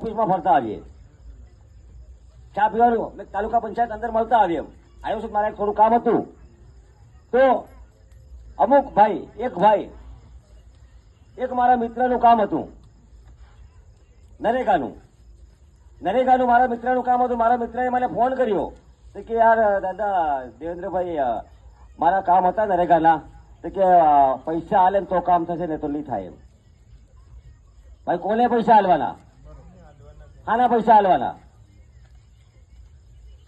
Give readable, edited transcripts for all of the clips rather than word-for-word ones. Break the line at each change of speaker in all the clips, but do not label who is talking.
ઓફિસમાં ફરતા આવીએ, ચા પીવાનું તાલુકા પંચાયત અંદર મળતા આવીએ. આવ્યો છું, મારે થોડું કામ હતું તો અમુક ભાઈ એક મારા મિત્રનું કામ હતું, નરેગાનું મારા મિત્રનું કામ હતું. મારા મિત્રએ મને ફોન કર્યો કે યાર દાદા દેવેન્દ્રભાઈ, મારા કામ હતા નરેગાના, તો કે પૈસા હાલે તો કામ થશે ને તો નહીં થાય એમ. ભાઈ કોને પૈસા હાલવાના, હાના પૈસા હાલવાના?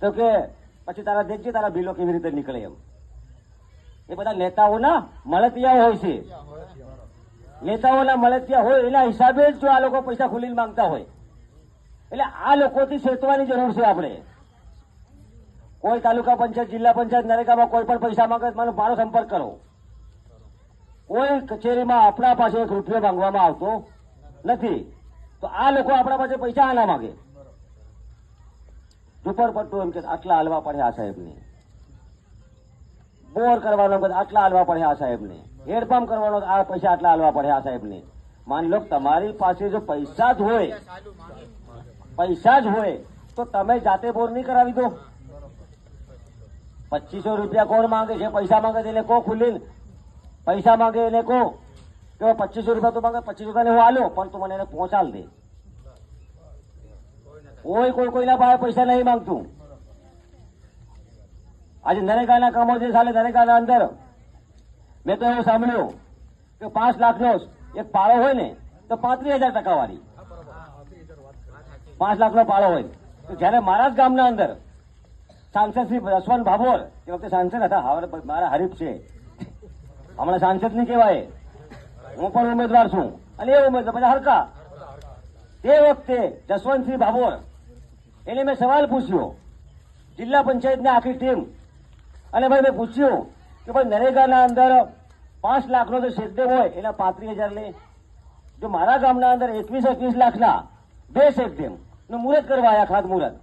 તો કે પછી તારા દેખજે તારા બિલો કેવી રીતે નીકળે એમ. એ બધા નેતાઓના મળતિયા હોય છે, નેતાઓના મળતિયા હોય એના હિસાબે જ જો આ લોકો પૈસા ખુલીને માંગતા હોય. એટલે આ લોકોથી ચેતવાની જરૂર છે આપણે. કોઈ તાલુકા પંચાયત, જિલ્લા પંચાયત, નરેગામાં કોઈ પણ પૈસા માંગે મારો સંપર્ક કરો. કોઈ કચેરીમાં આપણા પાસે એક રૂપિયો માંગવામાં આવતો નથી. તો આ લોકો આપણા પાસે પૈસા આના માંગે. ઝુંપડપટ્ટુ એમ કે આટલા હાલવા પડે આ સાહેબને, બોર કરવાનો આટલા હાલવા પડે આ સાહેબને, હેડપંપ કરવાનો આ પૈસા આટલા હાલવા પડે આ સાહેબને. માની લો તમારી પાસે જો પૈસા જ હોય તો તમે જાતે બોર નહીં કરાવી દો. 2500 રૂપિયા કોણ માંગે છે? પૈસા માંગે છે એને કો ખુલીને, પૈસા માંગે એને કો કે 2500 રૂપિયા તું માંગે, 2500 રૂપિયા હું આલ્યો પણ તું મને એને પહોંચાડ દે. કોઈના પાસે પૈસા નહીં માંગતું. આજે નરેગાના કામો જે ચાલે નરેગાના અંદર, મેં તો એવું સાંભળ્યું કે 5 લાખનો એક પાળો હોય ને તો 35,000 ટકાવારી, 5 લાખનો પાળો હોય. તો જયારે મારા જ ગામના અંદર સાંસદ શ્રી જસવંત ભાભોર, એ વખતે સાંસદ હતા, હવે મારા હરીફ છે, હમણાં સાંસદ નહીં કહેવાય, હું પણ ઉમેદવાર છું અને એ ઉમેદવાર બધા હરકા. તે વખતે જસવંતસિંહ ભાભોર એને મેં સવાલ પૂછ્યો, જિલ્લા પંચાયતની આખી ટીમ, અને ભાઈ મેં પૂછ્યું કે ભાઈ નરેગાના અંદર 5 લાખનો જો શેકડેમ હોય એના 35,000 લે. જો મારા ગામના અંદર 21 લાખના 2 શેકડેમ નું મુહૂર્ત કરવા આવ્યા, ખાતમુહૂર્ત,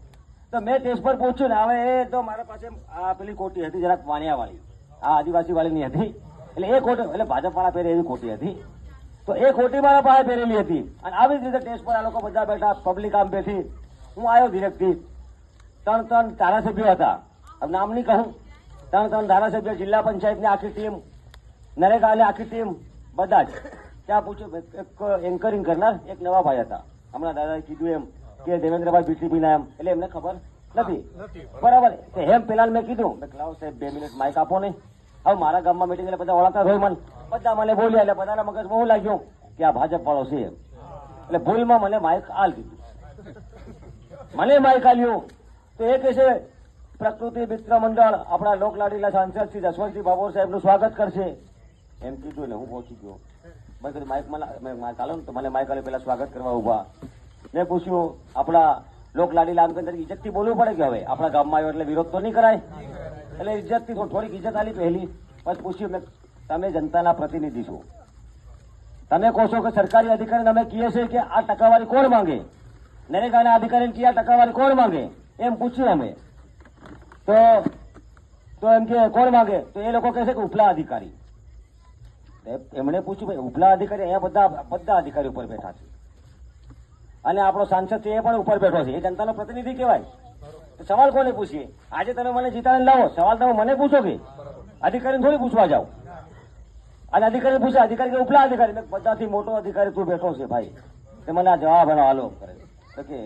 તો મેં ટેસ્ટ પર પૂછ્યું ને, હવે એ તો મારા પાસે આ પેલી કોટી હતી જરાક વાણિયા વાળી, આ આદિવાસી વાળીની હતી, એટલે એ કોટી, એટલે ભાજપ વાળા પહેરે એવી કોટી હતી, તો એ ખોટી મારા પાસે પહેરેલી હતી. અને આવી જ રીતે ટેસ્ટ પર આ લોકો બધા બેઠા, પબ્લિક આમ બેઠી. હું આવ્યો ધીરેકથી, 3 ધારાસભ્યો હતા, હવે નામ નહીં કહું, 3 ધારાસભ્યો, જિલ્લા પંચાયતની આખી ટીમ, નરેગાની આખી ટીમ, બધા જ ત્યાં પૂછ્યું. એક એન્કરિંગ કરનાર એક નવા ભાઈ હતા, હમણાં દાદાએ કીધું એમ કે દેવેન્દ્રભાઈ બીટીપીના એમ, એટલે એમને ખબર નથી બરાબર. એમ પેલા મેં કીધું, લાવો સાહેબ 2 મિનિટ માઇક આપો નહીં. હવે મારા ગામમાં મિટિંગ એટલે બધા ઓળખતા હોય મને, બધા મને બોલ્યા, એટલે બધાના મગજમાં હું લાગ્યું કે આ ભાજપ વાળો છે એમ. એટલે ભૂલમાં મને માઇક આલ દીધું, મને માઇક આલ્યું. તો એ કહે છે પ્રકૃતિ મિત્ર મંડળ આપણા લોકલાડીલા સાંસદ શ્રી જસવંતસિંહ ભાભોર સાહેબનું સ્વાગત કરશે એમ કીધું. ને હું પહોંચી ગયો, મેં કીધું માઇક માઇક આલો ને, તો મને માઇક આલે પેલા સ્વાગત કરવા ઉભા. મેં પૂછ્યું આપણા લોકલાડીલા આમ તરીકે ઇજ્જતથી બોલવું પડે કે હવે આપણા ગામમાં આવ્યો એટલે વિરોધ તો નહીં કરાય, એટલે ઇજ્જતથી થોડીક ઇજ્જત આલી પહેલી. પછી પૂછ્યું મેં, તમે જનતાના પ્રતિનિધિ છો, તમે કહો છો કે સરકારી અધિકારીને અમે કહીએ છીએ કે આ ટકાવારી કોણ માંગે, નરેગાના અધિકારીને કે આ ટકાવારી કોણ માંગે એમ પૂછ્યું અમે. તો એમ કે કોણ માંગે? તો એ લોકો કહે છે કે ઉપલા અધિકારી. એમણે પૂછ્યું ભાઈ ઉપલા અધિકારી, અહીંયા બધા અધિકારી ઉપર બેઠા છે અને આપણો સાંસદ છે એ પણ ઉપર બેઠો છે, એ જનતાનો પ્રતિનિધિ કહેવાય. તો સવાલ કોને પૂછીએ? આજે તમે મને જીતાડીને લાવો, સવાલ તમે મને પૂછો કે અધિકારીને થોડી પૂછવા જાઓ? અને અધિકારી પૂછે, અધિકારી કે ઉપલા અધિકારી, બધાથી મોટો અધિકારી તું બેઠો છે ભાઈ, તે મને આ જવાબ એનો હાલો કરે. તો કે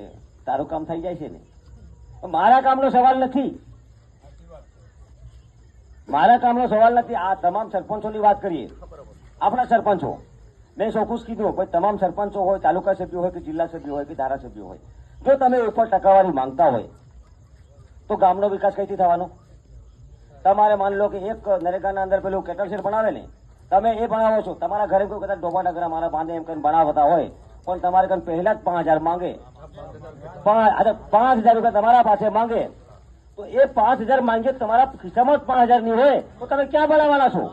તારું કામ થઈ જાય છે ને. મારા કામનો સવાલ નથી, મારા કામનો સવાલ નથી. આ તમામ સરપંચોની વાત કરીએ, આપણા સરપંચો, મેં ચોખ્ખું કીધું ભાઈ તમામ સરપંચો હોય, તાલુકા સભ્યો હોય કે જિલ્લા સભ્યો હોય કે ધારાસભ્યો હોય, જો તમે ઉપર ટકાવારી માંગતા હોય તો ગામનો વિકાસ કઈથી થવાનો? તમારે માની લો કે એક નરેગાના અંદર પેલું કેટલ શેડ બનાવે ને, તમે એ બનાવો છો, તમારા ઘરે કોઈ કદાચ ડોબા ડગરા મારા બાંધે એમ કરીને બનાવતા હોય, પણ તમારે કઈ પહેલા જ 5,000 માંગે, 5,000 રૂપિયા તમારા પાસે માંગે, તો એ 5,000 માંગે તમારા ખિસ્સામાં જ 5,000 ની હોય તો તમે ક્યાં બનાવવાના છો?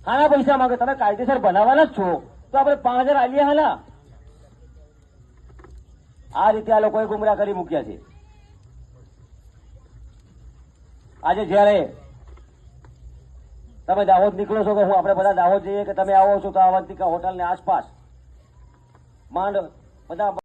આના પૈસા માંગે, તમે કાયદેસર બનાવવાના જ છો તો આપણે 5,000 આલીએ હાલા. આ રીતે આ લોકોએ ગુમરાહ કરી મૂક્યા છે. આજે જયારે તમે દાહોદ નીકળો છો કે હું આપણે બધા દાહોદ જઈએ કે તમે આવો છો તો અવંતિકા હોટલ ને આસપાસ માંડ બધા